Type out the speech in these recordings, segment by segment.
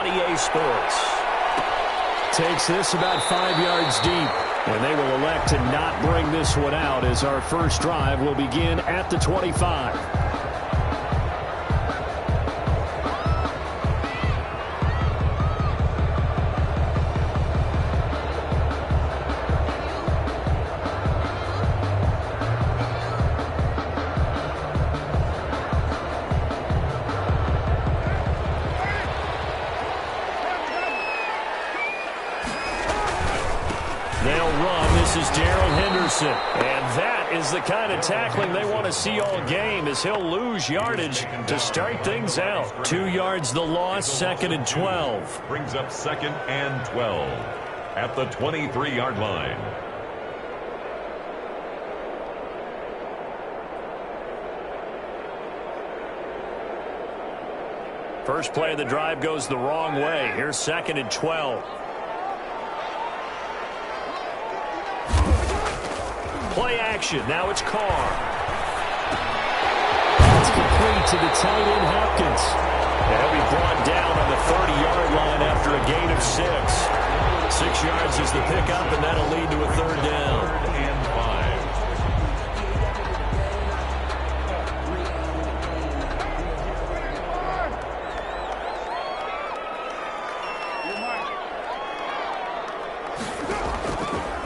on EA Sports. Takes this about 5 yards deep, and they will elect to not bring this one out as our first drive will begin at the 25. And that is the kind of tackling they want to see all game, as he'll lose yardage to start things out. 2 yards the loss, 2nd and 12. Brings up 2nd and 12 at the 23-yard line. First play of the drive goes the wrong way. Here's 2nd and 12. Play action. Now it's Carr. That's complete to the tight end, Hopkins. And he'll be brought down on the 30-yard line after a gain of 6. 6 yards is the pickup, and that'll lead to a 3rd down. 3rd and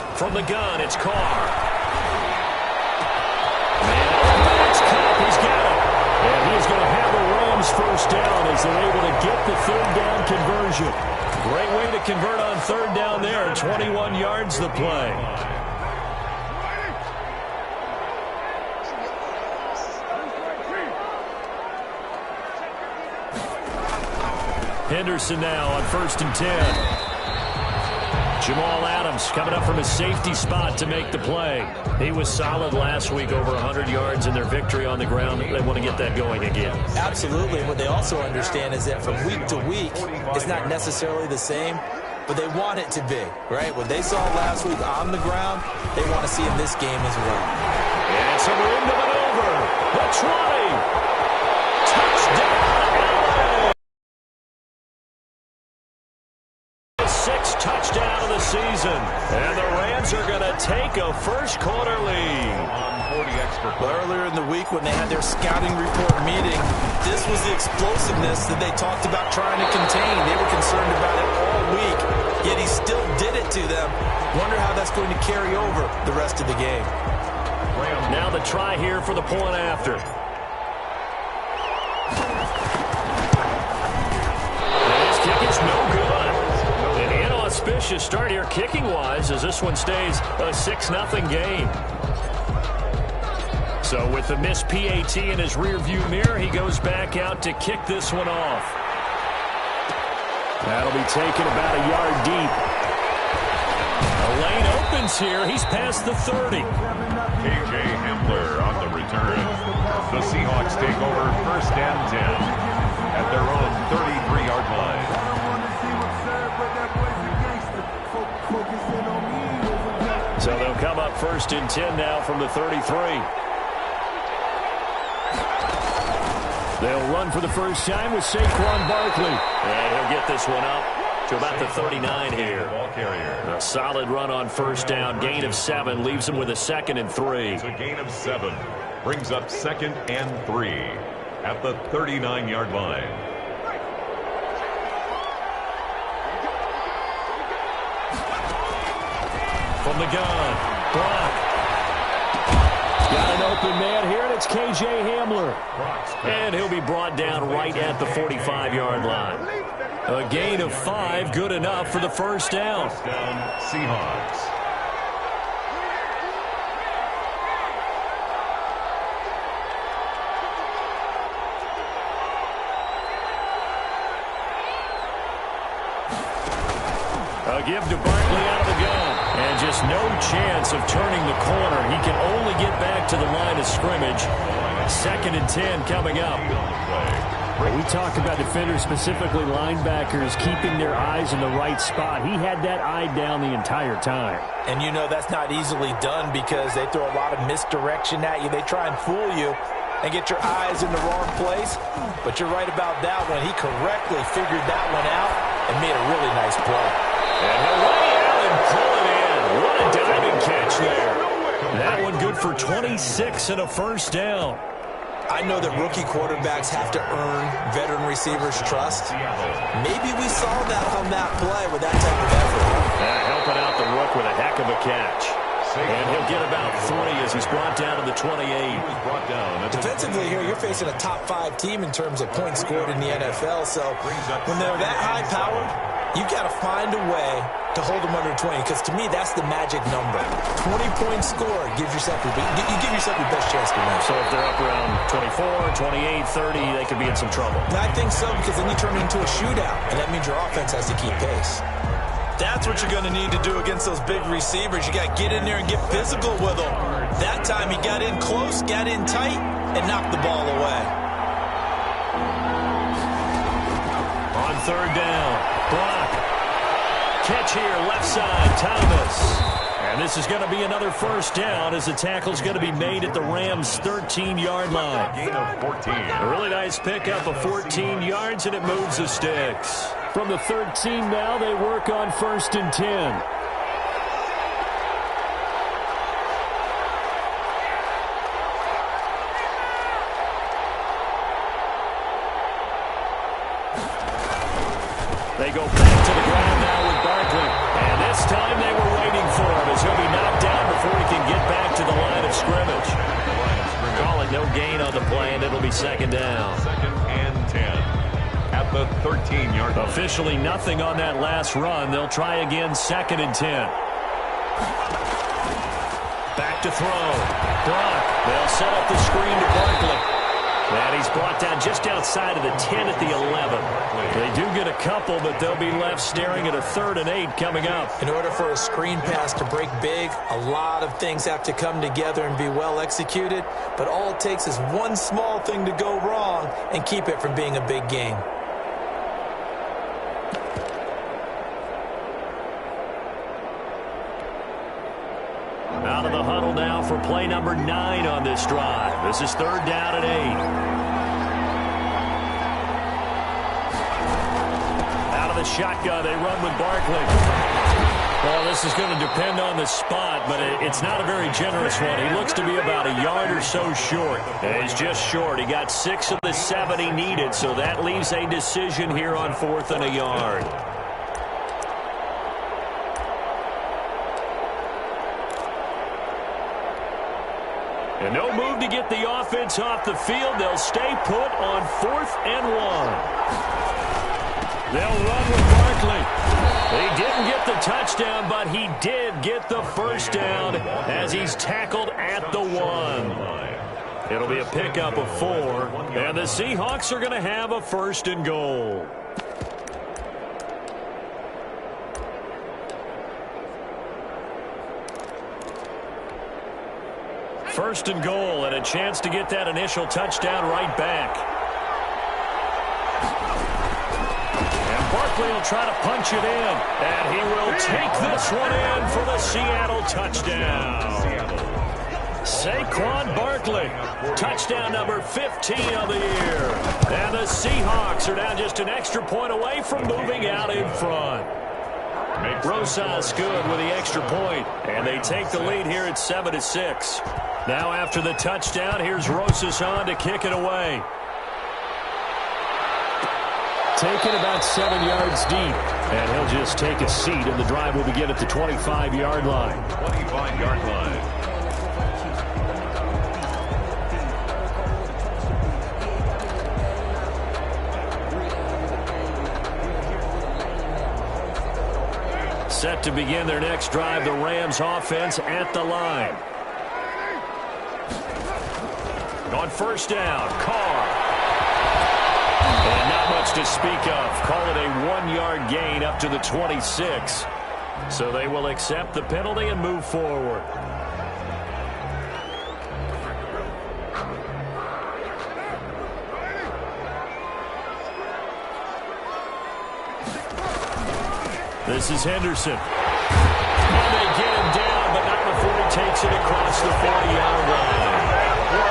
5. From the gun, it's Carr. He's got it. And he's going to have the Rams first down as they're able to get the 3rd down conversion. Great way to convert on 3rd down there. 21 yards the play. Henderson now on 1st and 10. Jamal Adams coming up from his safety spot to make the play. He was solid last week, over 100 yards in their victory on the ground. They want to get that going again. Absolutely. What they also understand is that from week to week, it's not necessarily the same, but they want it to be, right? What they saw last week on the ground, they want to see in this game as well. And some room to maneuver. The 20. Touchdown. 6th touchdown of the season. And the Rams are going to take a first-quarter lead. But earlier in the week when they had their scouting report meeting, this was the explosiveness that they talked about trying to contain. They were concerned about it all week, yet he still did it to them. Wonder how that's going to carry over the rest of the game. Now the try here for the point after. And his kick is no good. Auspicious start here kicking-wise as this one stays a 6-0 game. So with the missed PAT in his rearview mirror, he goes back out to kick this one off. That'll be taken about a yard deep. The lane opens here. He's past the 30. K.J. Hempler on the return. The Seahawks take over 1st and 10 at their own 33-yard line. So they'll come up 1st and 10 now from the 33. They'll run for the first time with Saquon Barkley. And he'll get this one up to about the 39 here. Ball carrier. A solid run on 1st down. Gain of 7 leaves him with a 2nd and 3. It's a gain of 7. Brings up 2nd and 3 at the 39-yard line. From the gun, Brock. Got an open man here, and it's K.J. Hamler. And he'll be brought down right at the 45-yard line. A gain of 5, good enough for the first down. First down, Seahawks. A give to Barkley out of the gun. And just no chance of turning the corner. He can only get back to the line of scrimmage. 2nd and 10 coming up. We talk about defenders, specifically linebackers, keeping their eyes in the right spot. He had that eye down the entire time. And you know that's not easily done because they throw a lot of misdirection at you. They try and fool you and get your eyes in the wrong place. But you're right about that one. He correctly figured that one out 6 and a first down. I know that rookie quarterbacks have to earn veteran receivers' trust. Maybe we saw that on that play with that type of effort. Helping out the rook with a heck of a catch. And he'll get about 3 as he's brought down to the 28. Defensively here, you're facing a top 5 team in terms of points scored in the NFL. So when they're that high-powered, you've got to find a way to hold them under 20. Because to me, that's the magic number. 20 points scored gives yourself you give yourself your best chance to win. So if they're up around 24, 28, 30, they could be in some trouble. I think so, because then you turn it into a shootout, and that means your offense has to keep pace. That's what you're going to need to do against those big receivers. You got to get in there and get physical with them. That time he got in close, got in tight, and knocked the ball away. On third down, block. Catch here, left side, Thomas. And this is going to be another first down as the tackle's going to be made at the Rams' 13-yard line. Gain of 14. A really nice pickup of 14 yards, and it moves the sticks. From the 13 now, they work on 1st and 10. They go back to the ground now with Barkley. And this time they were waiting for him as he'll be knocked down before he can get back to the line of scrimmage. Call it no gain on the play, and it'll be 2nd down. 2nd and 10. At the 13-yard line. Officially nothing on that last run. They'll try again, 2nd and 10. Back to throw. Brock. They'll set up the screen to Barkley. And he's brought down just outside of the 10 at the 11. They do get a couple, but they'll be left staring at a 3rd and 8 coming up. In order for a screen pass to break big, a lot of things have to come together and be well executed. But all it takes is one small thing to go wrong and keep it from being a big game. Out of the huddle now for play number 9 on this drive. This is 3rd down and 8. Out of the shotgun, they run with Barkley. Well, this is going to depend on the spot, but it's not a very generous one. He looks to be about a yard or so short. And he's just short. He got 6 of the 7 he needed, so that leaves a decision here on 4th and a yard. And no move to get the offense off the field. They'll stay put on 4th and 1. They'll run with Barkley. He didn't get the touchdown, but he did get the first down as he's tackled at the 1. It'll be a pickup of 4, and the Seahawks are going to have a 1st and goal. First and goal, and a chance to get that initial touchdown right back. And Barkley will try to punch it in, and he will take this one in for the Seattle touchdown. Saquon Barkley, touchdown number 15 of the year. And the Seahawks are now just an extra point away from moving out in front. Rosas good with the extra point, and they take the lead here at 7-6. Now after the touchdown, here's Rosas on to kick it away. Taken about 7 yards deep, and he'll just take a seat, and the drive will begin at the 25-yard line. 25-yard line. Set to begin their next drive, the Rams offense at the line. On 1st down, Carr. And not much to speak of. Call it a 1-yard gain up to the 26. So they will accept the penalty and move forward. This is Henderson. And they get him down, but not before he takes it across the 40-yard line.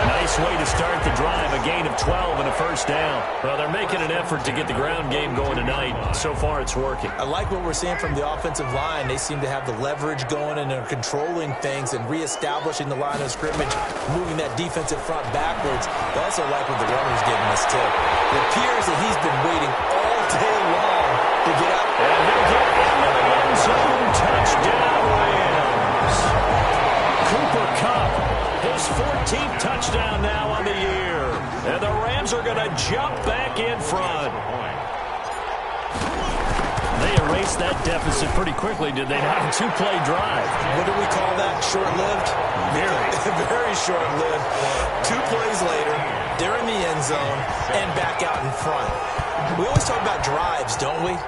Nice Nice way to start the drive, a gain of 12 and a first down. Well, they're making an effort to get the ground game going tonight. So far, it's working. I like what we're seeing from the offensive line. They seem to have the leverage going, and they're controlling things and reestablishing the line of scrimmage, moving that defensive front backwards. I also like what the runner's giving us, too. It appears that he's been waiting all day long to get out. And he'll get into the end zone. Touchdown, Rams. Cooper Kupp, his 14th touchdown now on the year. And the Rams are going to jump back in front. They erased that deficit pretty quickly, did they not? A two-play drive. What do we call that? Short-lived? Very short-lived. 2 plays later, they're in the end zone and back out in front. We always talk about drives, don't we?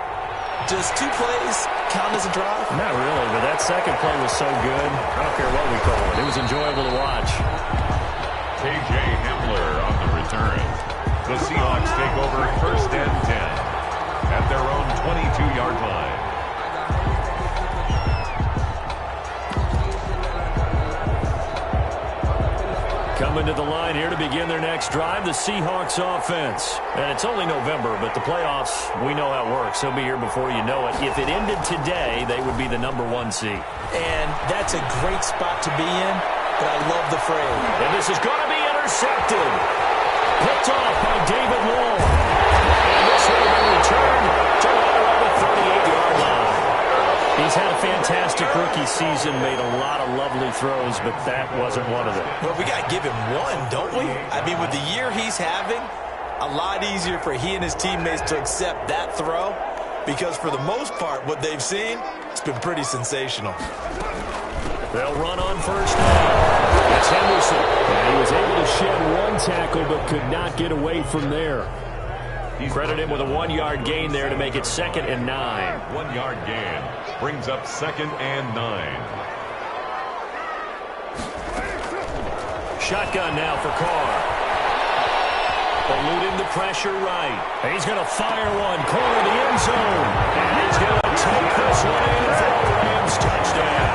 Does 2 plays count as a drive? Not really, but that second play was so good. I don't care what we call it. It was enjoyable to watch. K.J. Hamler on the return. The Seahawks take over 1st and 10 at their own 22-yard line. Coming to the line here to begin their next drive, the Seahawks offense. And it's only November, but the playoffs, we know how it works. They'll be here before you know it. If it ended today, they would be the #1 seed. And that's a great spot to be in, but I love the phrase. And this is going to be intercepted. Picked off by David Long. And this will be returned to right around the 38-yard line. He's had a fantastic rookie season, made a lot of lovely throws, but that wasn't one of them. Well, we got to give him one, don't we? I mean, with the year he's having, a lot easier for he and his teammates to accept that throw, because for the most part, what they've seen, it's been pretty sensational. They'll run on first down. It's Henderson. And he was able to shed 1 tackle, but could not get away from there. Credit him with a 1-yard gain there to make it 2nd and 9. 1-yard gain brings up 2nd and 9. Shotgun now for Carr. Eluding the pressure right. He's going to fire one, corner the end zone. And he's going to take this one in for a Rams touchdown.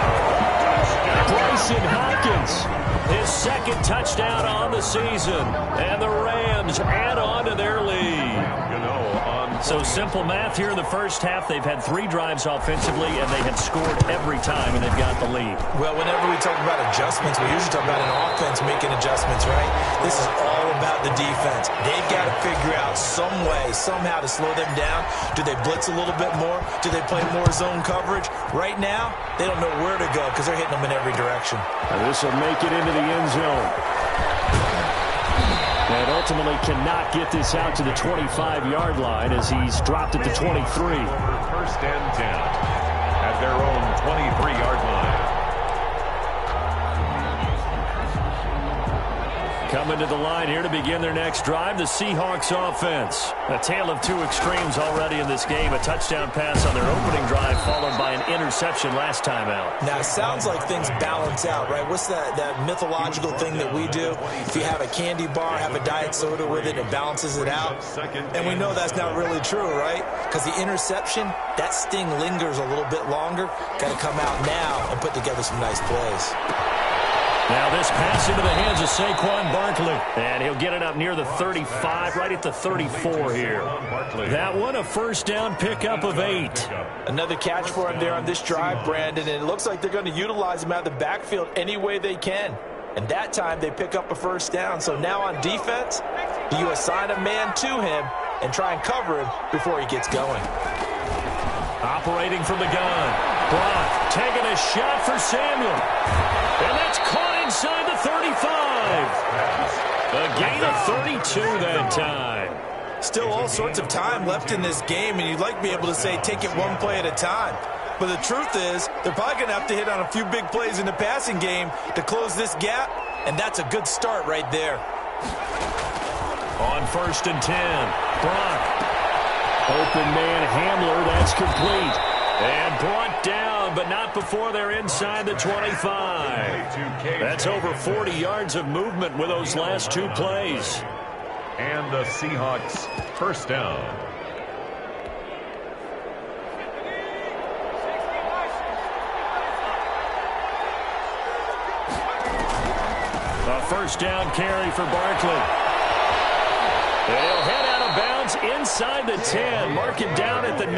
Bryson Hopkins, his 2nd touchdown on the season. And the Rams add on to their lead. So simple math here in the first half. They've had 3 drives offensively, and they have scored every time, and they've got the lead. Well, whenever we talk about adjustments, we usually talk about an offense making adjustments, right? This is all about the defense. They've got to figure out some way, somehow to slow them down. Do they blitz a little bit more? Do they play more zone coverage? Right now, they don't know where to go because they're hitting them in every direction. And this will make it into the end zone. And ultimately cannot get this out to the 25-yard line as he's dropped at the 23. 1st and 10 at their own 23-yard line. Coming to the line here to begin their next drive, the Seahawks offense. A tale of 2 extremes already in this game. A touchdown pass on their opening drive followed by an interception last time out. Now, it sounds like things balance out, right? What's that mythological thing that we do? If you have a candy bar, have a diet soda with it, it balances it out. And we know that's not really true, right? Because the interception, that sting lingers a little bit longer. Got to come out now and put together some nice plays. Now this pass into the hands of Saquon Barkley. And he'll get it up near the 35, right at the 34 here. That one, a 1st down pickup of 8. Another catch for him there on this drive, Brandon. And it looks like they're going to utilize him out of the backfield any way they can. And that time they pick up a 1st down. So now on defense, do you assign a man to him and try and cover him before he gets going? Operating from the gun. Brock taking a shot for Samuel. And that's caught inside the 35. A gain of 32 that time. Still all sorts of time left in this game, and you'd like to be able to say take it 1 play at a time. But the truth is, they're probably going to have to hit on a few big plays in the passing game to close this gap, and that's a good start right there. On 1st and 10, Brock. Open man Hamler, that's complete. And brought down, but not before they're inside the 25. That's over 40 yards of movement with those last 2 plays. And the Seahawks 1st down. A first down carry for Barkley. And he'll head out of bounds inside the 10. Mark him down at the 9.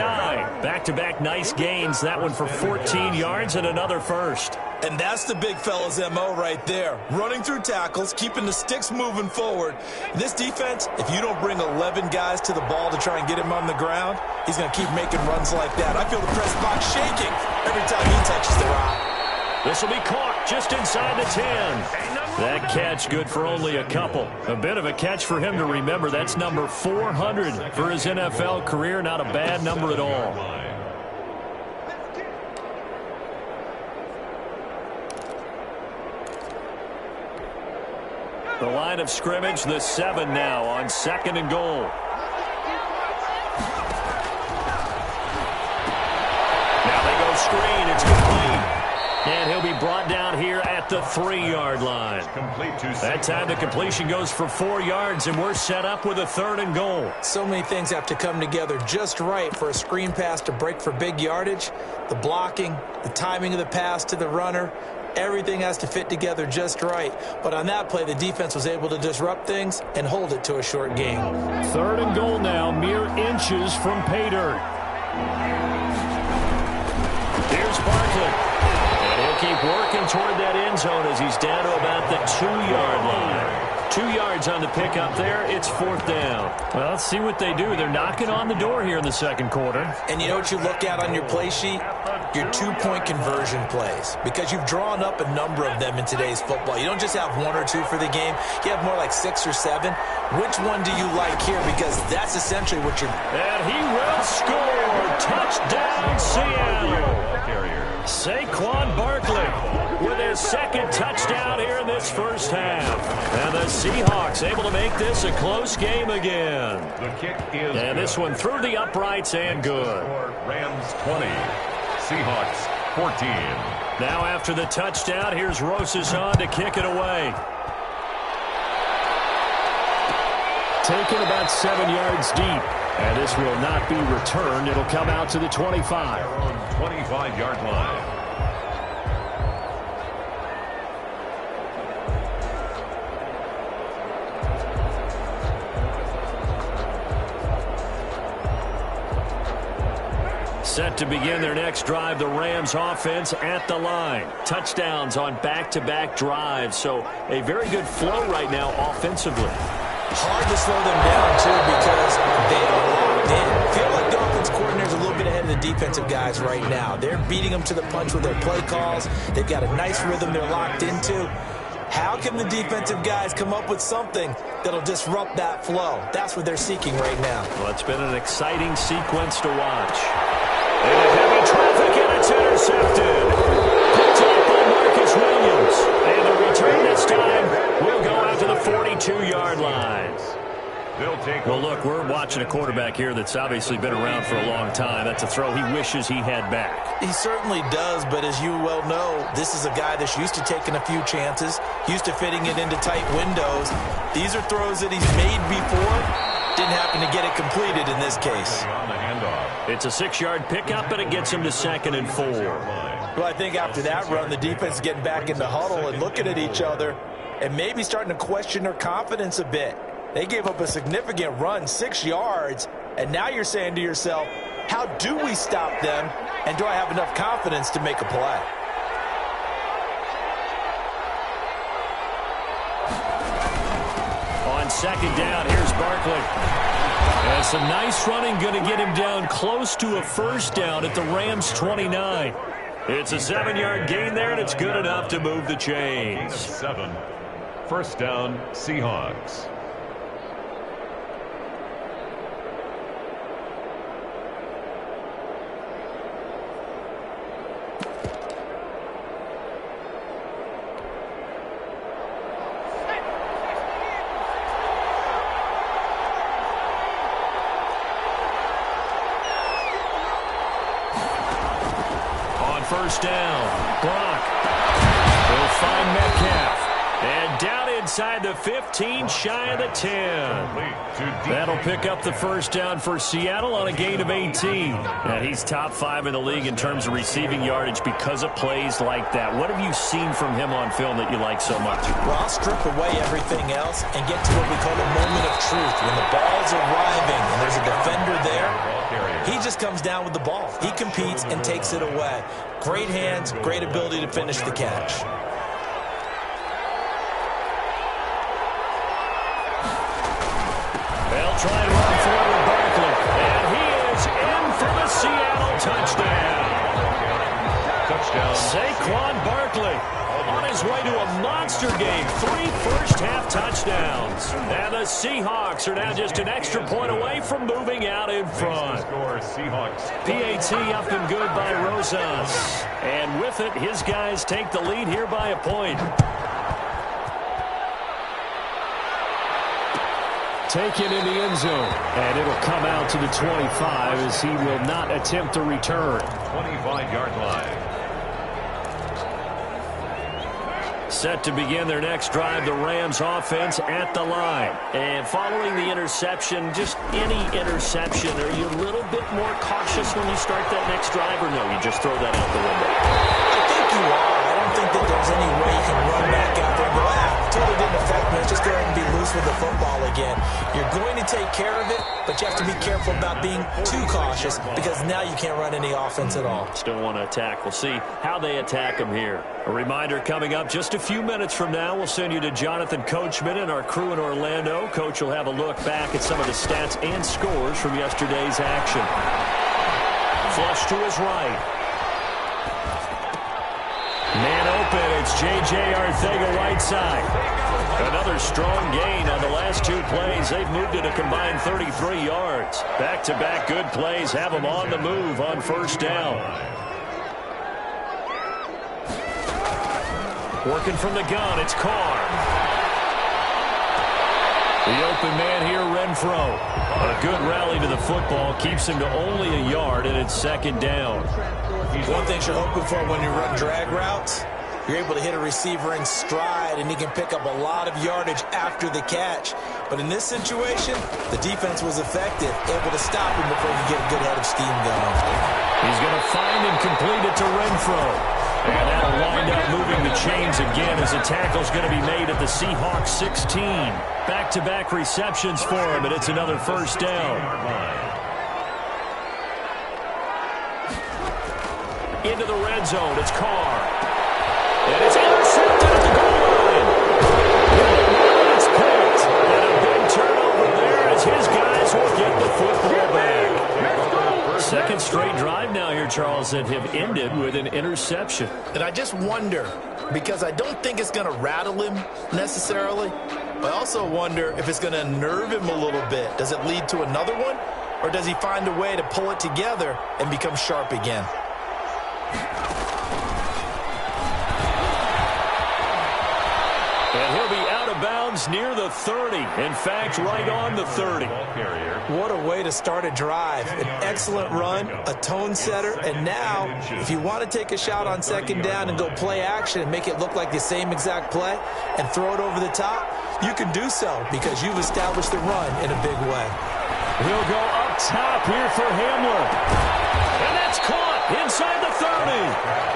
Back-to-back nice gains. That one for 14 yards and another first. And that's the big fella's MO right there. Running through tackles, keeping the sticks moving forward. This defense, if you don't bring 11 guys to the ball to try and get him on the ground, he's going to keep making runs like that. I feel the press box shaking every time he touches the rock. This will be caught just inside the 10. That catch good for only a couple. A bit of a catch for him to remember. That's number 400 for his NFL career. Not a bad number at all. The line of scrimmage, the 7 now on 2nd and goal. Now they go screen. It's complete. And he'll be brought down here at the 3-yard line. That time the completion goes for 4 yards, and we're set up with a 3rd and goal. So many things have to come together just right for a screen pass to break for big yardage. The blocking, the timing of the pass to the runner, everything has to fit together just right. But on that play, the defense was able to disrupt things and hold it to a short gain. 3rd and goal now, mere inches from pay dirt. Here's Barkley. Keep working toward that end zone as he's down to about the 2-yard line. 2 yards on the pickup there. It's 4th down. Well, let's see what they do. They're knocking on the door here in the 2nd quarter. And you know what you look at on your play sheet? Your 2-point conversion plays. Because you've drawn up a number of them in today's football. You don't just have 1 or 2 for the game. You have more like 6 or 7. Which one do you like here? Because that's essentially what you're... And he will score. Touchdown, Seattle. Saquon Barkley with his 2nd touchdown here in this first half. And the Seahawks able to make this a close game again. The kick is and this one through the uprights and good. Rams 20, Seahawks 14. Now after the touchdown, here's Rosas on to kick it away. Taken about 7 yards deep. And this will not be returned. It'll come out to the 25. 25-yard line. Set to begin their next drive, the Rams offense at the line. Touchdowns on back-to-back drives. So a very good flow right now offensively. Hard to slow them down, too, because they are locked in. I feel like the offense coordinator's a little bit ahead of the defensive guys right now. They're beating them to the punch with their play calls. They've got a nice rhythm they're locked into. How can the defensive guys come up with something that'll disrupt that flow? That's what they're seeking right now. Well, it's been an exciting sequence to watch. Into heavy traffic, and it's intercepted. Picked up by Marcus Williams. And the return this time will go out to the 42-yard line. Well, look, we're watching a quarterback here that's obviously been around for a long time. That's a throw he wishes he had back. He certainly does, but as you well know, this is a guy that's used to taking a few chances, used to fitting it into tight windows. These are throws that he's made before. Didn't happen to get it completed in this case. It's a 6-yard pickup, and it gets him to 2nd and 4. Well, I think after that run, the defense is getting back in the huddle and looking at each other and maybe starting to question their confidence a bit. They gave up a significant run, 6 yards, and now you're saying to yourself, how do we stop them, and do I have enough confidence to make a play? On 2nd down, here's Barkley. And some nice running, going to get him down close to a first down at the Rams 29. It's a 7-yard gain there, and it's good enough to move the chains. 7. First down, Seahawks. First down, Brock will find Metcalf. And down inside the 15, shy of the 10. That'll pick up the first down for Seattle on a gain of 18. And he's top 5 in the league in terms of receiving yardage because of plays like that. What have you seen from him on film that you like so much? Well, I'll strip away everything else and get to what we call the moment of truth. When the ball's arriving and there's a defender there, he just comes down with the ball. He competes and takes it away. Great hands, great ability to finish the catch. They'll try and run forward Barkley. And he is in for the Seattle touchdown. Saquon Barkley on his way to a monster game. 3 first-half touchdowns. And the Seahawks are now just an extra point away from moving out in front. PAT up and good by Rosas. And with it, his guys take the lead here by a point. Taken in the end zone. And it'll come out to the 25 as he will not attempt a return. 25-yard line. Set to begin their next drive, the Rams offense at the line. And following the interception, just any interception, are you a little bit more cautious when you start that next drive, or no, you just throw that out the window? I think you are. I don't think that there's any way you can run back out there and go, totally didn't affect me. Just go ahead and be loose with the football again. You're going to take care of it, but you have to be careful about being too cautious because now you can't run any offense at all. Still want to attack. We'll see how they attack them here. A reminder coming up just a few minutes from now, we'll send you to Jonathan Coachman and our crew in Orlando. Coach will have a look back at some of the stats and scores from yesterday's action. Flush to his right. Man open, it's J.J. Arcega right side. Another strong gain on the last 2 plays. They've moved it a combined 33 yards. Back-to-back good plays have them on the move on first down. Working from the gun, it's Carr. The open man here, Renfro. A good rally to the football keeps him to only a yard, and it's second down. One thing you're hoping for when you run drag routes, you're able to hit a receiver in stride, and he can pick up a lot of yardage after the catch. But in this situation, the defense was effective, able to stop him before he could get a good head of steam going. He's going to find and complete it to Renfro. And that'll wind up moving the chains again as the tackle's going to be made at the Seahawks 16. Back-to-back receptions for him, and it's another first down. Into the red zone, it's Carr. And it's intercepted at the goal line. It's picked. And a big turnover there as his guys will get the football back. Second straight drive now here, Charles, that have ended with an interception. And I just wonder, because I don't think it's going to rattle him necessarily, but I also wonder if it's going to nerve him a little bit. Does it lead to another one, or does he find a way to pull it together and become sharp again? And he'll be out of bounds near the 30. In fact, right on the 30. What a way to start a drive. An excellent run, a tone setter, and now, if you want to take a shot on second down and go play action and make it look like the same exact play and throw it over the top, you can do so because you've established the run in a big way. He'll go up top here for Hamler. And that's caught inside the 30.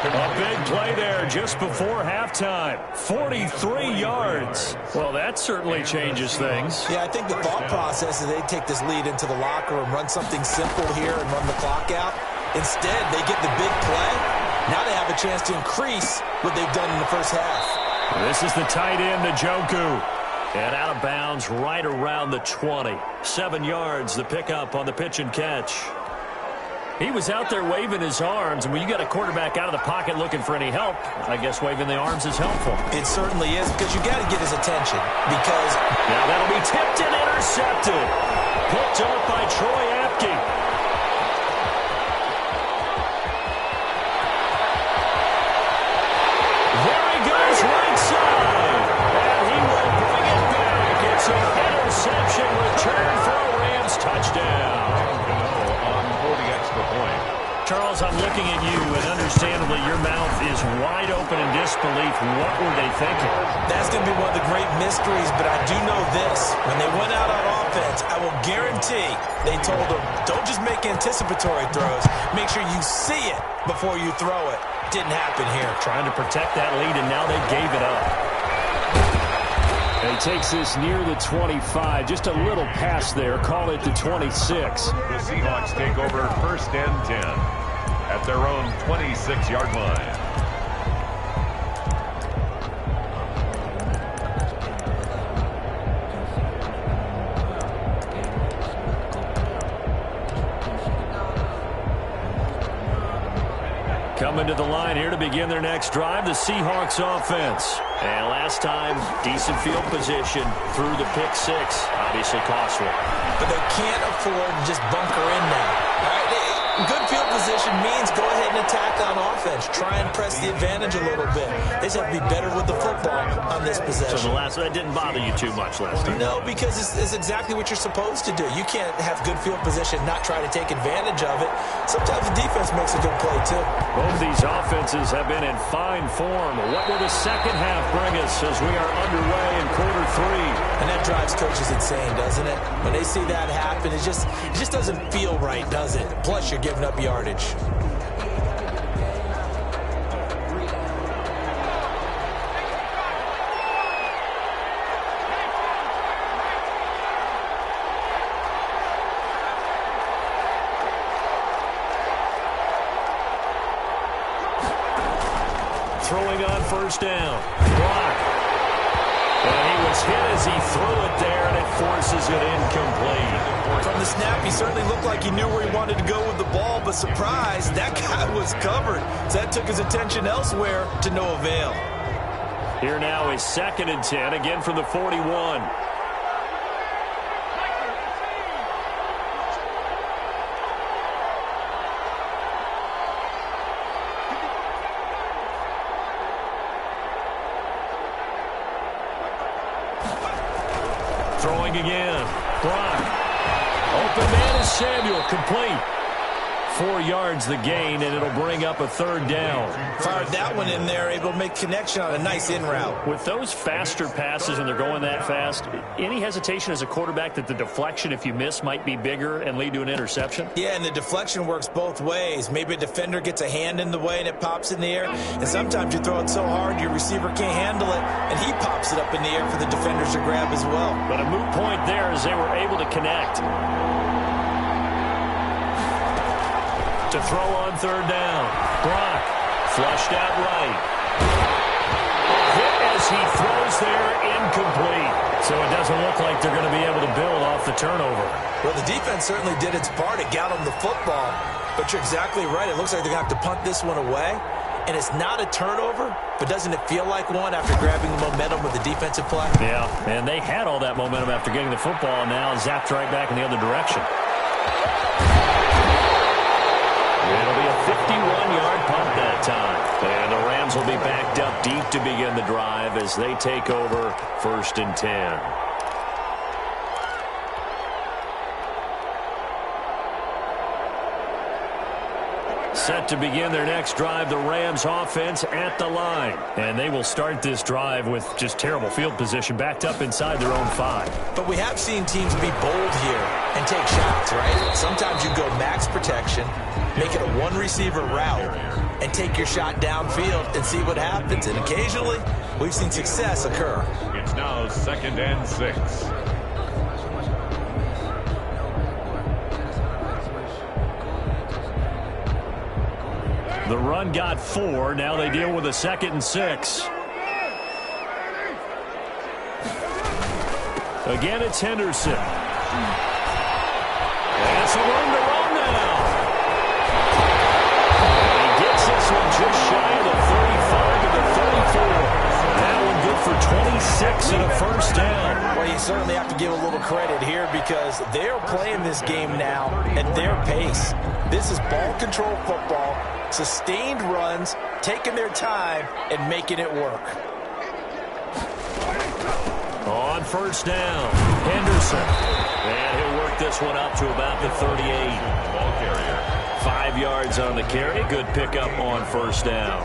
A big play there just before halftime. 43 yards. Well, that certainly changes things. Yeah, I think the thought process is they take this lead into the locker room, run something simple here and run the clock out. Instead, they get the big play. Now they have a chance to increase what they've done in the first half. This is the tight end, Njoku. And out of bounds right around the 20. 7 yards, the pickup on the pitch and catch. He was out there waving his arms, and when you got a quarterback out of the pocket looking for any help, I guess waving the arms is helpful. It certainly is, because you got to get his attention. Because now that'll be tipped and intercepted. Picked up by Troy Apke. There he goes right side. And he will bring it back. It's an interception return for a Rams touchdown. Charles, I'm looking at you, and understandably, your mouth is wide open in disbelief. What were they thinking? That's going to be one of the great mysteries, but I do know this. When they went out on offense, I will guarantee they told them, don't just make anticipatory throws. Make sure you see it before you throw it. Didn't happen here. Trying to protect that lead, and now they gave it up. And he takes this near the 25. Just a little pass there. Call it the 26. The Seahawks take over 1st and 10 at their own 26-yard line. Coming to the line here to begin their next drive, the Seahawks offense. And last time, decent field position through the pick six. Obviously cost one. But they can't afford to just bunker in now. All right? Good field position means go ahead and attack on offense. Try and press the advantage a little bit. They just have to be better with the football on this possession. So that didn't bother you too much last time? No, because it's exactly what you're supposed to do. You can't have good field position, not try to take advantage of it. Sometimes the defense makes a good play, too. Both of these offenses have been in fine form. What will the second half bring us as we are underway in quarter three? And that drives coaches insane, doesn't it? When they see that happen, it just doesn't feel right, does it? Plus, you're giving up yardage. Throwing on first down. Block. And he was hit as he threw it there, and it forces it incomplete. From the snap, he certainly looked like he knew where he wanted to go with the ball, but surprise, that guy was covered. So that took his attention elsewhere to no avail. Here now is 2nd and 10, again from the 41. Throwing again. Brock. Open man is Samuel. Complete. 4 yards the gain, and it'll bring up a 3rd down. Fired that one in there, able to make connection on a nice in route. With those faster passes and they're going that fast, any hesitation as a quarterback that the deflection, if you miss, might be bigger and lead to an interception? Yeah, and the deflection works both ways. Maybe a defender gets a hand in the way and it pops in the air, and sometimes you throw it so hard your receiver can't handle it, and he pops it up in the air for the defenders to grab as well. But a moot point there as they were able to connect. To throw on 3rd down. Brock flushed out right. Hit as he throws there, incomplete. So it doesn't look like they're going to be able to build off the turnover. Well, the defense certainly did its part. It got them the football. But you're exactly right. It looks like they're going to have to punt this one away. And it's not a turnover, but doesn't it feel like one after grabbing the momentum with the defensive play? Yeah, and they had all that momentum after getting the football, and now zapped right back in the other direction. It'll be a 51-yard punt that time. And the Rams will be backed up deep to begin the drive as they take over 1st and 10. Set to begin their next drive, the Rams offense at the line. And they will start this drive with just terrible field position, backed up inside their own 5. But we have seen teams be bold here and take shots, right? Sometimes you go max protection, make it a one-receiver route, and take your shot downfield and see what happens. And occasionally, we've seen success occur. It's now 2nd and 6. The run got 4. Now they deal with a 2nd and 6. Again, it's Henderson. And it's a run to run now. And he gets this one just shy of the 35 to the 34. That one good for 26 and a 1st down. Well, you certainly have to give a little credit here because they're playing this game now at their pace. This is ball control football. Sustained runs, taking their time, and making it work. On 1st down, Henderson. And he'll work this one up to about the 38. Ball carrier. 5 yards on the carry. Good pickup on first down.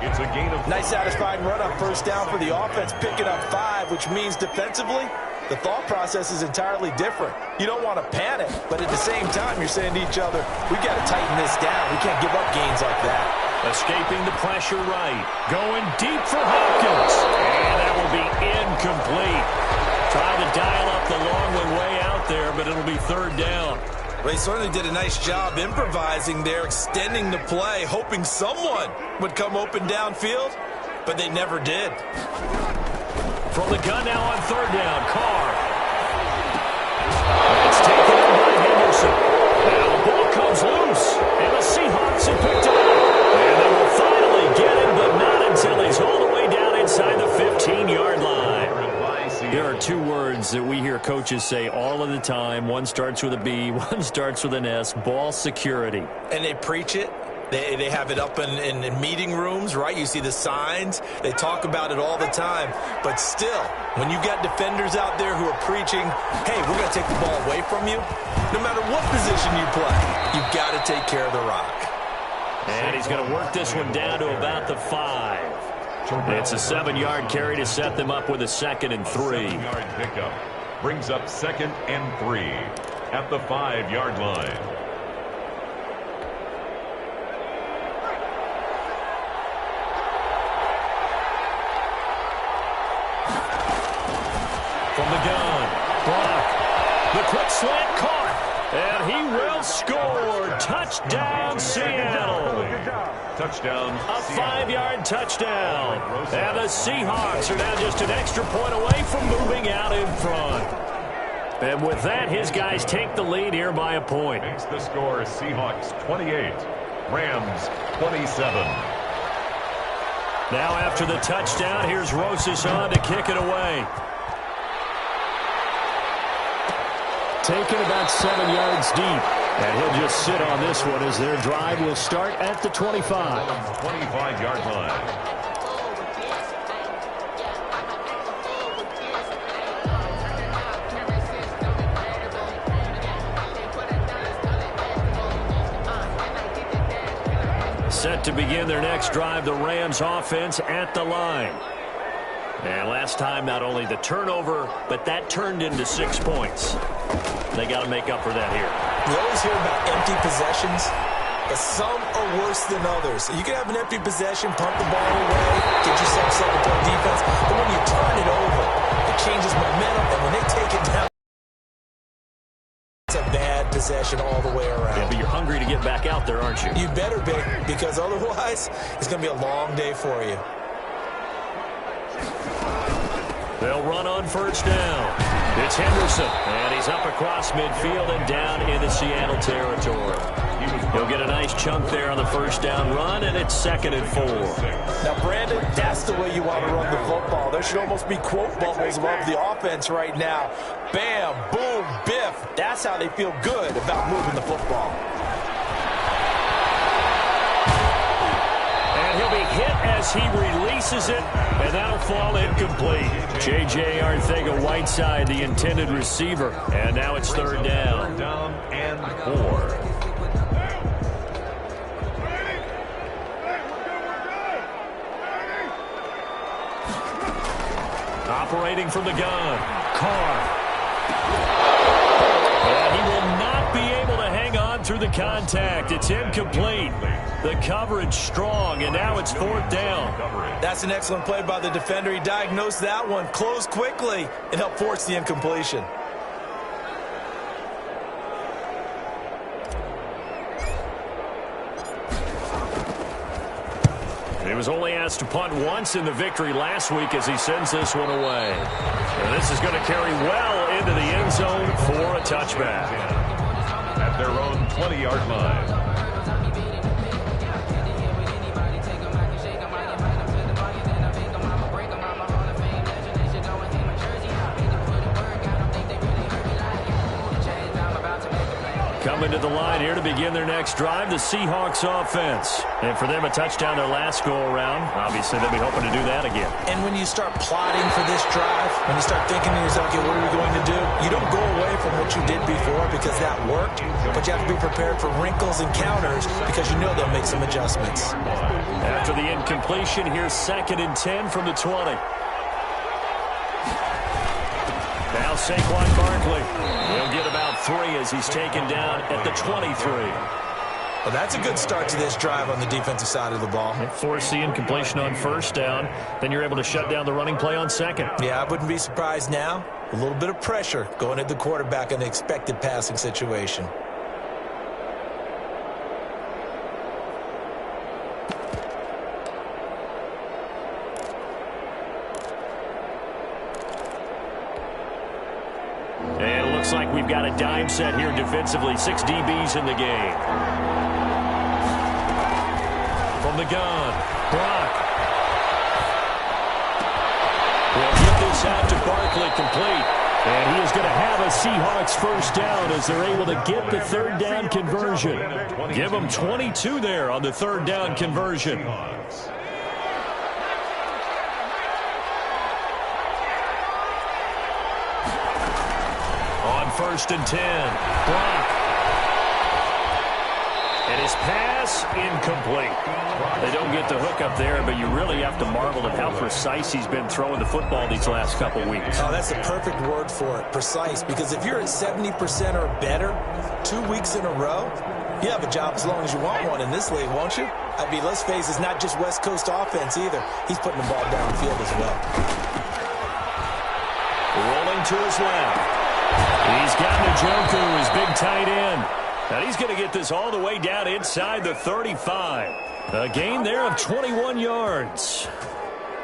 It's a gain of... Nice satisfying run on first down for the offense, picking up 5, which means defensively, the thought process is entirely different. You don't want to panic, but at the same time, you're saying to each other, we got to tighten this down. We can't give up gains like that. Escaping the pressure right. Going deep for Hopkins. And that will be incomplete. Trying to dial up the long one way out there, but it'll be third down. They certainly did a nice job improvising there, extending the play, hoping someone would come open downfield, but they never did. From the gun now on third down, Carr. It's taken in by Henderson. Now the ball comes loose, and the Seahawks have picked it up. And they will finally get him, but not until he's all the way down inside the 15-yard line. There are 2 words that we hear coaches say all of the time. One starts with a B, one starts with an S, ball security. And they preach it. They have it up in meeting rooms, right? You see the signs. They talk about it all the time. But still, when you got defenders out there who are preaching, hey, we're going to take the ball away from you, no matter what position you play, you've got to take care of the rock. And he's going to work this one down to about the 5. It's a 7-yard carry to set them up with a 2nd and 3. 7-yard pickup brings up 2nd and 3 at the 5-yard line. From the gun, Brock. The quick slant caught, and he will score. Touchdown, Seattle. Touchdown. A 5-yard touchdown. And the Seahawks are now just an extra point away from moving out in front. And with that, his guys take the lead here by a point. Makes the score Seahawks 28, Rams 27. Now after the touchdown, here's Rosas on to kick it away. Taken about 7 yards deep. And he'll just sit on this one as their drive will start at the 25. 25-yard line. Set to begin their next drive, the Rams offense at the line. And last time, not only the turnover, but that turned into 6 points. They got to make up for that here. You always hear about empty possessions, but some are worse than others. You can have an empty possession, punt the ball away, get yourself second-point defense, but when you turn it over, it changes momentum, and when they take it down, it's a bad possession all the way around. Yeah, but you're hungry to get back out there, aren't you? You better be, because otherwise, it's going to be a long day for you. They'll run on first down. It's Henderson, and he's up across midfield and down into Seattle territory. He'll get a nice chunk there on the first down run, and it's 2nd and 4. Now, Brandon, that's the way you want to run the football. There should almost be quote bubbles above the offense right now. Bam, boom, biff. That's how they feel good about moving the football. And he'll be hit as he releases it, and that'll fall incomplete. J.J. Arcega-Whiteside, the intended receiver, and now it's third down. Down and 4. Operating from the gun, Carr. And he will not be able to hang on through the contact. It's incomplete. The coverage strong, and now it's 4th down. That's an excellent play by the defender. He diagnosed that one, closed quickly, and helped force the incompletion. He was only asked to punt once in the victory last week as he sends this one away. And this is going to carry well into the end zone for a touchback. At their own 20-yard line. Coming to at the line here to begin their next drive, the Seahawks offense. And for them, a touchdown their last go-around. Obviously, they'll be hoping to do that again. And when you start plotting for this drive, when you start thinking to yourself, okay, what are we going to do? You don't go away from what you did before because that worked, but you have to be prepared for wrinkles and counters because you know they'll make some adjustments. After the incompletion, here's 2nd and 10 from the 20. Now Saquon Barkley. He'll get about 3 as he's taken down at the 23. Well, that's a good start to this drive on the defensive side of the ball. Force the incompletion on 1st down. Then you're able to shut down the running play on 2nd. Yeah, I wouldn't be surprised now. A little bit of pressure going at the quarterback in an expected passing situation. And it looks like we've got a dime set here defensively. 6 DBs in the game. From the gun, Brock. They'll get this out to Barkley complete. And he is going to have a Seahawks 1st down as they're able to get the 3rd down conversion. Give them 22 there on the 3rd down conversion. On 1st and 10, Brock. And his pass incomplete. They don't get the hook up there, but you really have to marvel at how precise he's been throwing the football these last couple weeks. Oh, that's a perfect word for it, precise, because if you're at 70% or better 2 weeks in a row, you have a job as long as you want one in this league, won't you? I mean, let's face it, it's not just West Coast offense either. He's putting the ball downfield as well. Rolling to his left. He's got Njoku, his big tight end. And he's going to get this all the way down inside the 35. A gain there of 21 yards.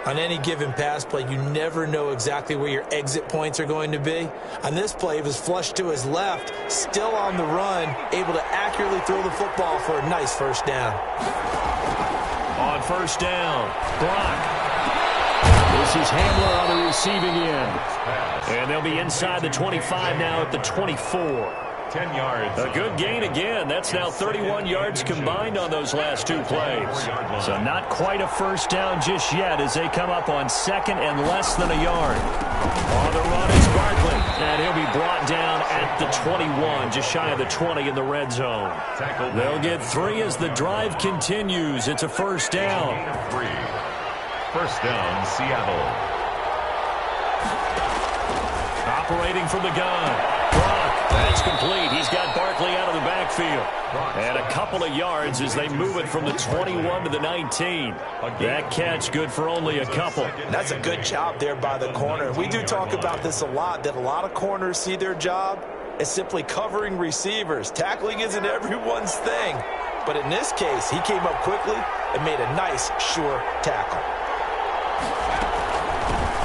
On any given pass play, you never know exactly where your exit points are going to be. On this play, he was flushed to his left, still on the run, able to accurately throw the football for a nice 1st down. On 1st down, Brock. This is Hamler on the receiving end. And they'll be inside the 25 now at the 24. 10 yards. A good gain again. That's now 31 yards combined on those last 2 plays. So not quite a 1st down just yet as they come up on 2nd and less than a yard. On the run is Barkley. And he'll be brought down at the 21, just shy of the 20 in the red zone. They'll get 3 as the drive continues. It's a 1st down. 1st down, Seattle. Operating from the gun. That's complete. He's got Barkley out of the backfield. And a couple of yards as they move it from the 21 to the 19. That catch good for only a couple. That's a good job there by the corner. We do talk about this a lot, that a lot of corners see their job as simply covering receivers. Tackling isn't everyone's thing. But in this case, he came up quickly and made a nice, sure tackle.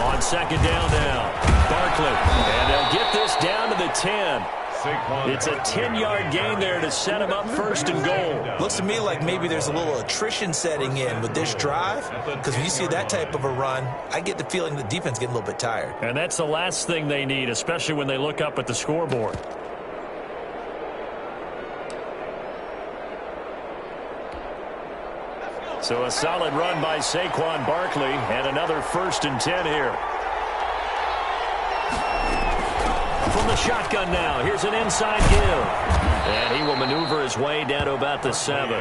On 2nd down now, Barkley. And they'll get this down to the 10. It's a 10-yard gain there to set him up 1st and goal. Looks to me like maybe there's a little attrition setting in with this drive, because when you see that type of a run, I get the feeling the defense getting a little bit tired. And that's the last thing they need, especially when they look up at the scoreboard. So a solid run by Saquon Barkley, and another 1st and 10 here. From the shotgun now, here's an inside give. And he will maneuver his way down to about the 7.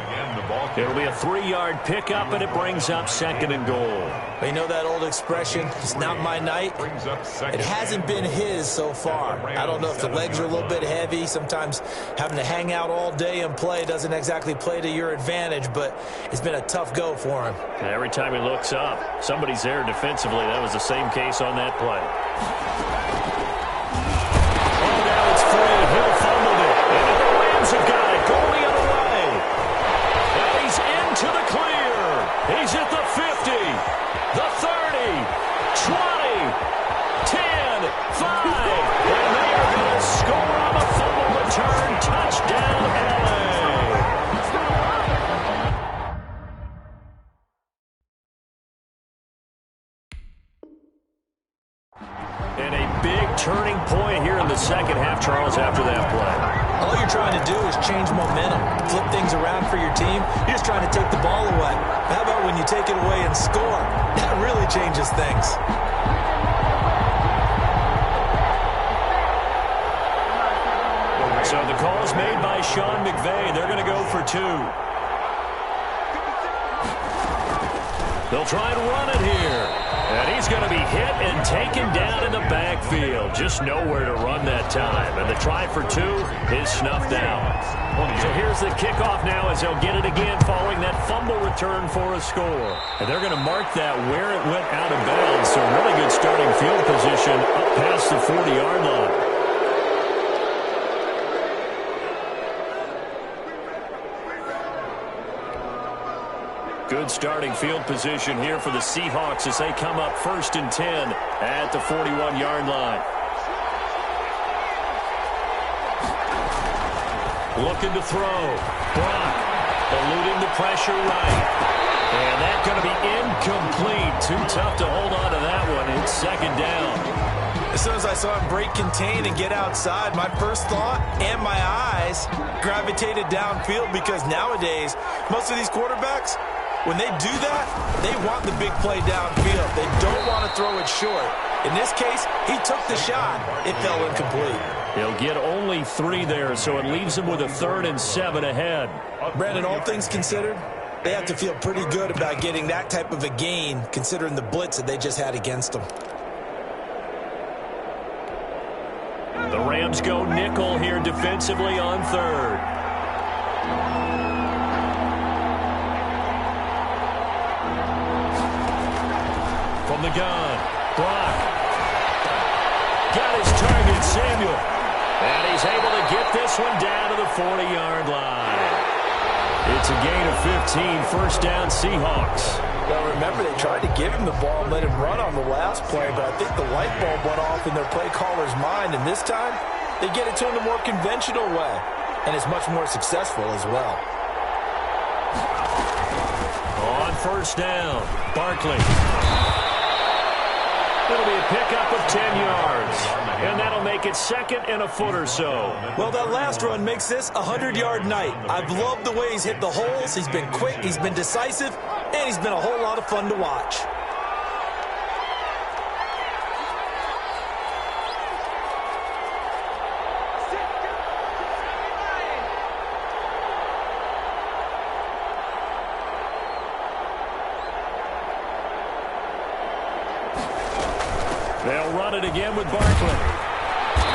It'll be a 3-yard pickup, and it brings up 2nd and goal. You know that old expression, it's not my night? It hasn't been his so far. I don't know if the legs are a little bit heavy. Sometimes having to hang out all day and play doesn't exactly play to your advantage, but it's been a tough go for him. And every time he looks up, somebody's there defensively. That was the same case on that play. Oh, now it's free. He'll fumble it. And the Rams have got it. Going the other way. And he's into the clear. He's at the 50. The 30, 20, 10, 5, and they are going to score on the fumble return. Touchdown, LA. And a big turning point here in the 2nd half, Charles, after that play. All you're trying to do is change momentum, flip things around for your team. You're just trying to take the ball away. How about when you take it away and score? That really changes things. So the call is made by Sean McVay. They're going to go for 2. They'll try and run it here. And he's going to be hit and taken down in the backfield. Just nowhere to run that time. And the try for 2 is snuffed out. So here's the kickoff now as they'll get it again following that fumble return for a score. And they're going to mark that where it went out of bounds. So really good starting field position up past the 40-yard line. Good starting field position here for the Seahawks as they come up 1st and 10 at the 41-yard line. Looking to throw. Brock eluding the pressure right. And that's going to be incomplete. Too tough to hold on to that one. It's 2nd down. As soon as I saw him break contain and get outside, my first thought and my eyes gravitated downfield because nowadays, most of these quarterbacks, when they do that, they want the big play downfield. They don't want to throw it short. In this case, he took the shot. It fell incomplete. He'll get only 3 there, so it leaves him with a 3rd and 7 ahead. Brandon, all things considered, they have to feel pretty good about getting that type of a gain, considering the blitz that they just had against them. The Rams go nickel here defensively on 3rd. From the gun, Brock. Got his target, Samuel. And he's able to get this one down to the 40-yard line. It's a gain of 15, 1st down Seahawks. Well, remember, they tried to give him the ball and let him run on the last play, but I think the light bulb went off in their play caller's mind, and this time, they get it to him the more conventional way, and it's much more successful as well. On 1st down, Barkley. It'll be a pickup of 10 yards, and that'll make it 2nd and a foot or so. Well, that last run makes this a 100-yard night. I've loved the way he's hit the holes. He's been quick, he's been decisive, and he's been a whole lot of fun to watch. They'll run it again with Barkley.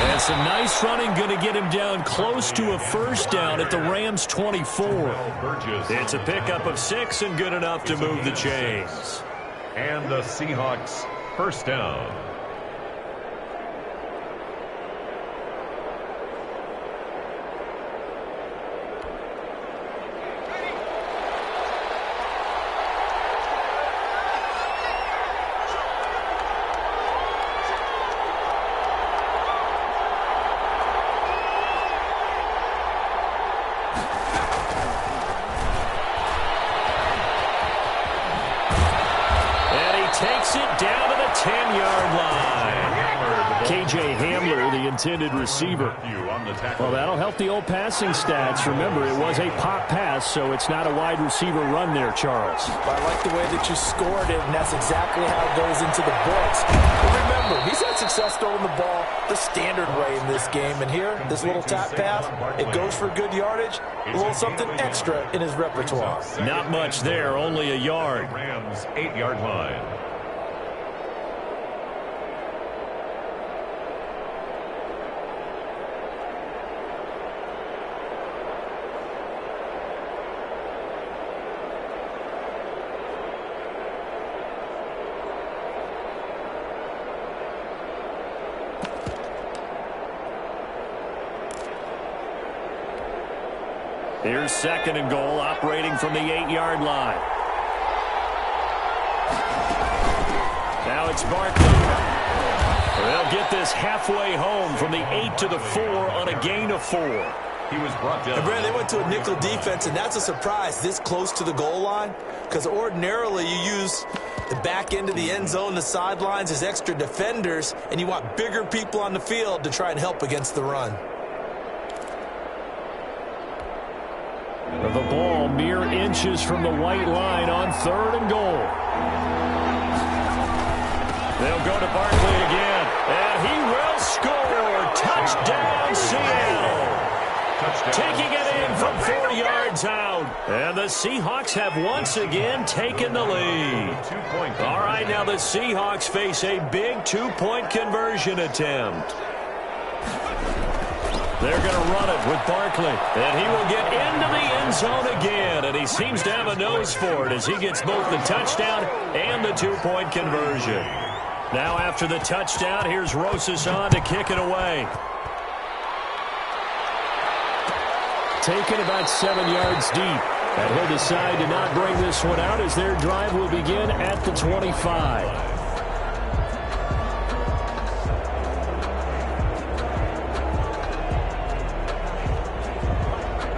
And some nice running going to get him down close to a 1st down at the Rams' 24. It's a pickup of 6 and good enough to move the chains. And the Seahawks 1st down. Takes it down to the 10-yard line. K.J. Hamler, the intended receiver. Well, that'll help the old passing stats. Remember, it was a pop pass, so it's not a wide receiver run there, Charles. I like the way that you scored it, and that's exactly how it goes into the books. But remember, he's had success throwing the ball the standard way in this game. And here, this little tap pass, it goes for good yardage, a little something extra in his repertoire. Not much there, only a yard. Rams 8-yard line. Here's 2nd and goal, operating from the 8-yard line. Now it's Barkley. They'll get this halfway home from the 8 to the 4 on a gain of 4. He was brought down. And Brandon, they went to a nickel defense, and that's a surprise this close to the goal line, because ordinarily you use the back end of the end zone, the sidelines as extra defenders, and you want bigger people on the field to try and help against the run. The ball mere inches from the white line on 3rd and goal. They'll go to Barkley again, and he will score. Touchdown, Seattle. Taking it in from 4 yards out. And the Seahawks have once again taken the lead. All right, now the Seahawks face a big 2-point conversion attempt. They're going to run it with Barkley. And he will get into the end zone again. And he seems to have a nose for it as he gets both the touchdown and the 2-point conversion. Now after the touchdown, here's Rosas on to kick it away. Taken about 7 yards deep. And he'll decide to not bring this one out as their drive will begin at the 25.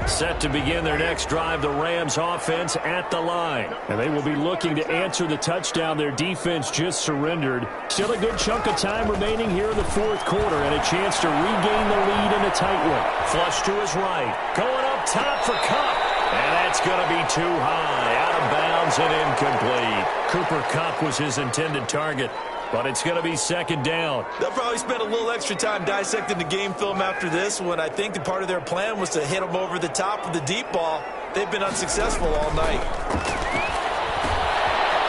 Set to begin their next drive, the Rams offense at the line. And they will be looking to answer the touchdown their defense just surrendered. Still a good chunk of time remaining here in the 4th quarter and a chance to regain the lead in a tight one. Flush to his right. Going up top for Kupp. And that's going to be too high. Out of bounds and incomplete. Cooper Kupp was his intended target. But it's going to be 2nd down. They'll probably spend a little extra time dissecting the game film after this one. I think the part of their plan was to hit them over the top of the deep ball. They've been unsuccessful all night.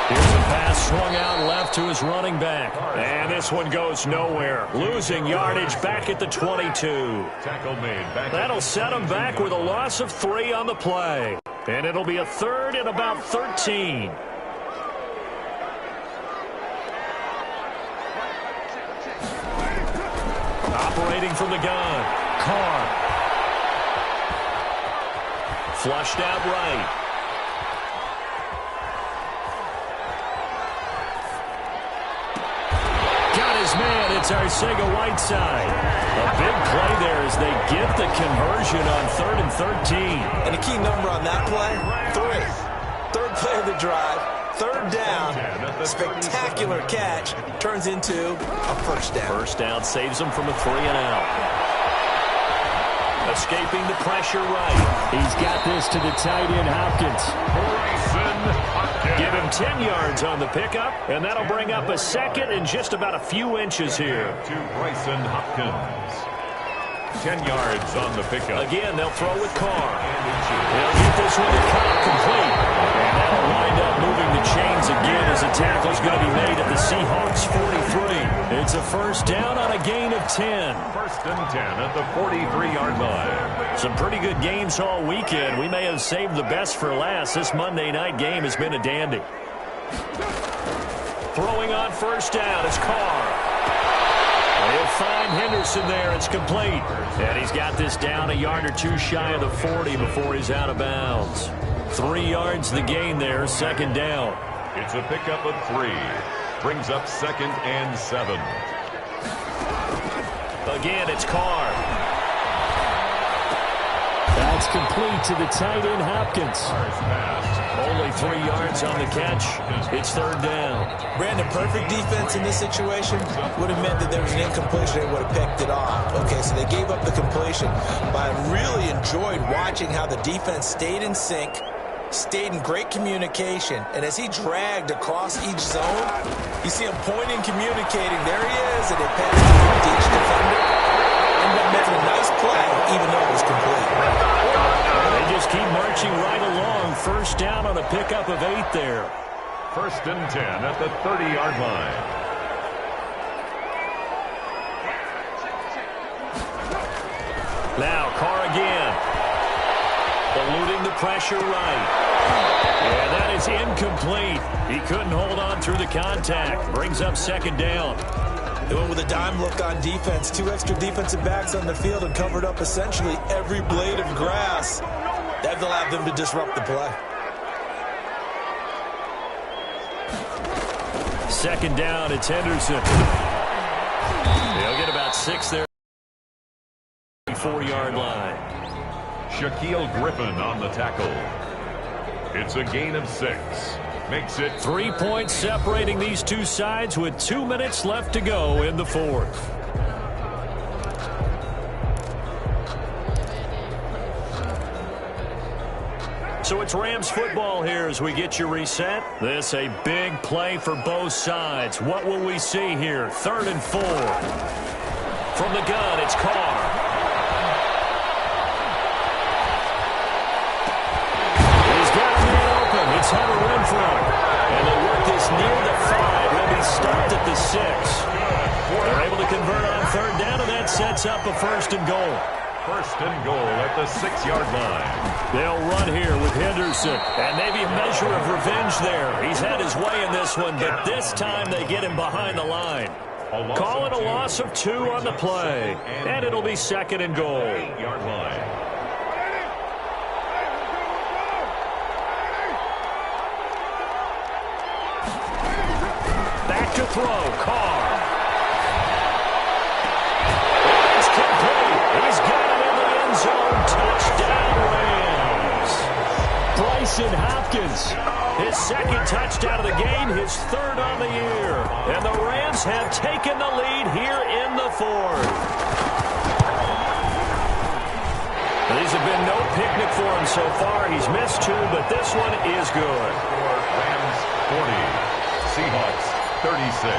Here's a pass swung out left to his running back. And this one goes nowhere. Losing yardage back at the 22. Tackle made. That'll set him back with a loss of 3 on the play. And it'll be a 3rd and about 13. Operating from the gun. Carr. Flushed out right. Got his man. It's Arcega-Whiteside. A big play there as they get the conversion on 3rd and 13. And a key number on that play, 3. 3rd play of the drive. 3rd down, spectacular catch, turns into a 1st down. 1st down saves him from a 3 and out. Escaping the pressure right. He's got this to the tight end, Hopkins. Give him 10 yards on the pickup, and that'll bring up a 2nd and just about a few inches here. To Bryson Hopkins. 10 yards on the pickup. Again, they'll throw with Carr. They'll get this one to Cobb complete. And that'll wind up moving the chains again as a tackle's going to be made at the Seahawks 43. It's a 1st down on a gain of 10. 1st and 10 at the 43-yard line. Some pretty good games all weekend. We may have saved the best for last. This Monday night game has been a dandy. Throwing on 1st down is Carr. They'll find Henderson there. It's complete. And he's got this down a yard or 2 shy of the 40 before he's out of bounds. 3 yards the gain there, 2nd down. It's a pickup of 3. Brings up 2nd and 7. Again, it's Carr. That's complete to the tight end, Hopkins. Only 3 yards on the catch. It's 3rd down. Brandon, perfect defense in this situation would have meant that there was an incompletion. They would have picked it off. Okay, so they gave up the completion. But I really enjoyed watching how the defense stayed in sync, stayed in great communication, and as he dragged across each zone, you see him pointing, communicating. There he is, and they passed it to each defender. Ended up making a nice play, even though it was complete. They just keep marching right along. 1st down on a pickup of 8 there. 1st and 10 at the 30-yard line. Now Carr again. Eluding the pressure right. Yeah, that is incomplete. He couldn't hold on through the contact. Brings up 2nd down. They went with a dime look on defense. 2 extra defensive backs on the field and covered up essentially every blade of grass. That allowed them to disrupt the play. 2nd down, it's Henderson. They'll get about 6 there. 4-yard line. Shaquille Griffin on the tackle. It's a gain of 6. Makes it 3 points separating these two sides with 2 minutes left to go in the 4th. So it's Rams football here as we get you reset. This a big play for both sides. What will we see here? 3rd and 4. From the gun, it's Carr. He's got a man open. It's Hunter Renfrow. And they work this near the 5. He'll be stopped at the 6. They're able to convert on 3rd down, and that sets up a 1st and goal. 1st and goal at the 6-yard line. They'll run here with Henderson. And maybe a measure of revenge there. He's had his way in this one, but this time they get him behind the line. Call it a loss of 2 on the play. And it'll be 2nd and goal. 8-yard line. Back to throw. Carr. It's complete. He's got it in the end zone. Touchdown, Rams. Bryson Hopkins. His 2nd touchdown of the game, his 3rd on the year. And the Rams have taken the lead here in the 4th. These have been no picnic for him so far. He's missed 2, but this one is good. Rams 40, Seahawks 36.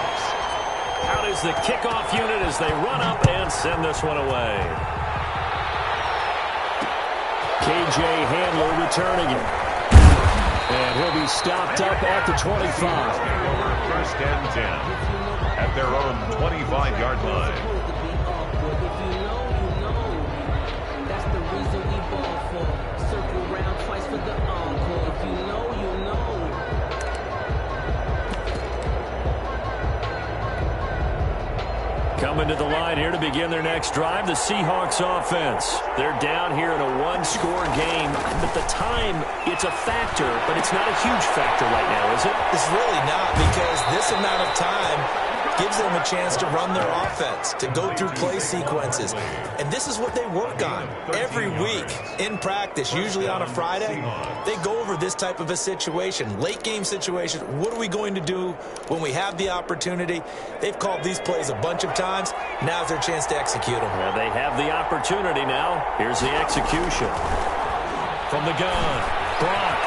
Out is the kickoff unit as they run up and send this one away. K.J. Handler returning it. And he'll be stopped up at the 25. 1st and 10 at their own 25-yard line. That's the reason we ball for. Circle round twice for the encore. If you know, you know. Coming to the line here to begin their next drive, the Seahawks offense. They're down here in a 1-score game. At the time, it's a factor, but it's not a huge factor right now, is it? It's really not, because this amount of time gives them a chance to run their offense, to go through play sequences. And this is what they work on every week in practice, usually on a Friday. They go over this type of a situation, late game situation. What are we going to do when we have the opportunity? They've called these plays a bunch of times. Now's their chance to execute them. Well, they have the opportunity now. Here's the execution. From the gun, Brock.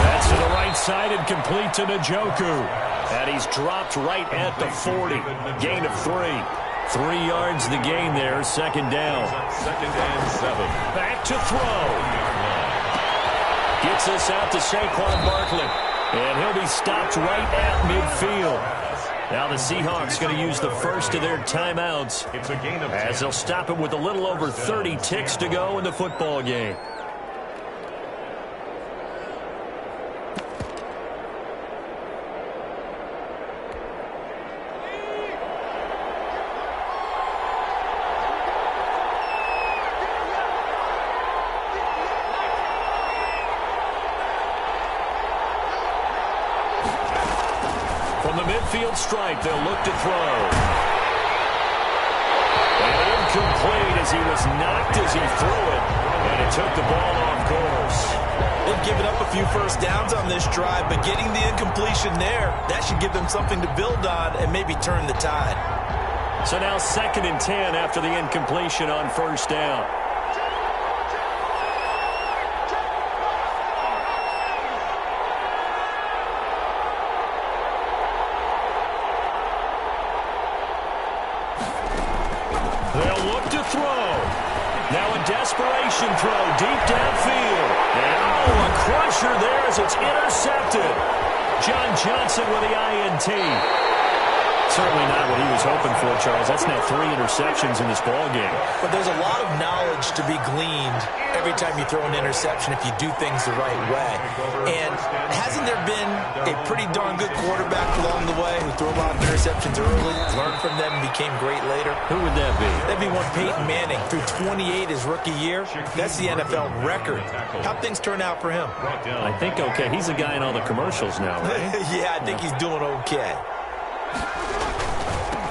That's to the right side and complete to Njoku. And he's dropped right at the 40. Gain of 3. 3 yards the gain there. 2nd down. 2nd and 7. Back to throw. Gets this out to Saquon Barkley. And he'll be stopped right at midfield. Now the Seahawks going to use the first of their timeouts It's a gain of 10. as they'll stop him with a little over 30 ticks to go in the football game. Midfield stripe, they'll look to throw. And incomplete as he was knocked as he threw it. And it took the ball off course. They've given up a few first downs on this drive, but getting the incompletion there, that should give them something to build on and maybe turn the tide. So now 2nd and 10 after the incompletion on 1st down. They'll look to throw. Now a desperation throw deep downfield. And a crusher there as it's intercepted. John Johnson with the INT. Certainly not what he was hoping for, Charles. That's now 3 interceptions in this ball game. But there's a lot of knowledge to be gleaned every time you throw an interception if you do things the right way. And hasn't there been a pretty darn good quarterback along the way who threw a lot of interceptions early, learned from them, and became great later? Who would that be? That'd be one Peyton Manning. Threw 28 his rookie year. That's the NFL record. How'd things turn out for him? I think okay. He's the guy in all the commercials now, right? Yeah, I think he's doing okay.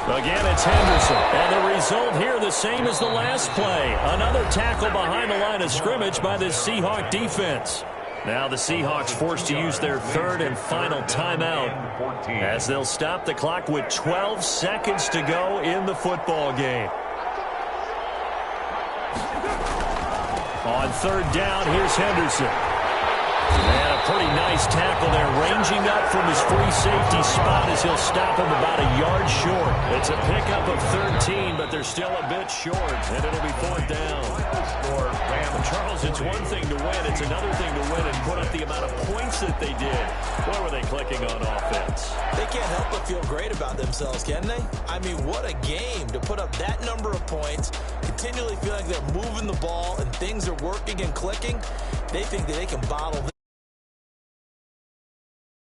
Again, it's Henderson. And the result here the same as the last play. Another tackle behind the line of scrimmage by the Seahawk defense. Now the Seahawks forced to use their 3rd and final timeout as they'll stop the clock with 12 seconds to go in the football game. On 3rd down, here's Henderson. And a pretty nice tackle there, ranging up from his free safety spot as he'll stop him about a yard short. It's a pickup of 13, but they're still a bit short, and it'll be 4th down. Charles, it's one thing to win. It's another thing to win and put up the amount of points that they did. Boy, were they clicking on offense. They can't help but feel great about themselves, can they? I mean, what a game to put up that number of points, continually feel like they're moving the ball and things are working and clicking. They think that they can bottle this.